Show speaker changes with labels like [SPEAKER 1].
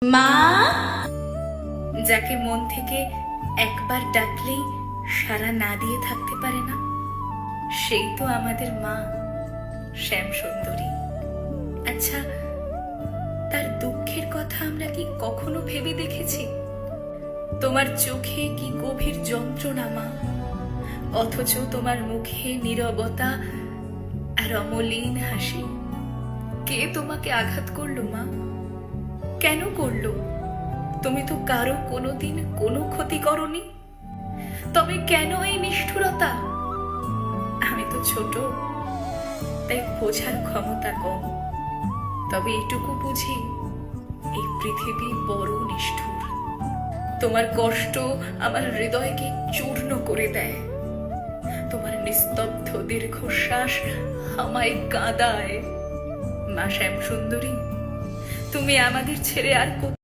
[SPEAKER 1] মা, যাকে মন থেকে একবার ডাকলেই সাড়া না দিয়ে থাকতে পারে না, সেই তো আমাদের মা শ্যাম সুন্দরী। আচ্ছা, তার দুঃখের কথা আমরা কি কখনো ভেবে দেখেছি? তোমার চোখে কি গভীর যন্ত্রণা মা, অথচ তোমার মুখে নীরবতা আর অমলিন হাসি। কে তোমাকে আঘাত করলো মা? কেন করলো? তুমি তো কারো কোনোদিন কোনো ক্ষতি করনি, তবে কেন এই নিষ্ঠুরতা? আমি তো ছোট, তাই বোঝার ক্ষমতা কম, তবে এটুকু বুঝি এই পৃথিবী বড় নিষ্ঠুর। তোমার কষ্ট আমার হৃদয়কে চূর্ণ করে দেয়, তোমার নিস্তব্ধ দীর্ঘশ্বাস আমায় কাঁদায়। মা শ্যাম সুন্দরী, তুমি আমাদের ছেড়ে আর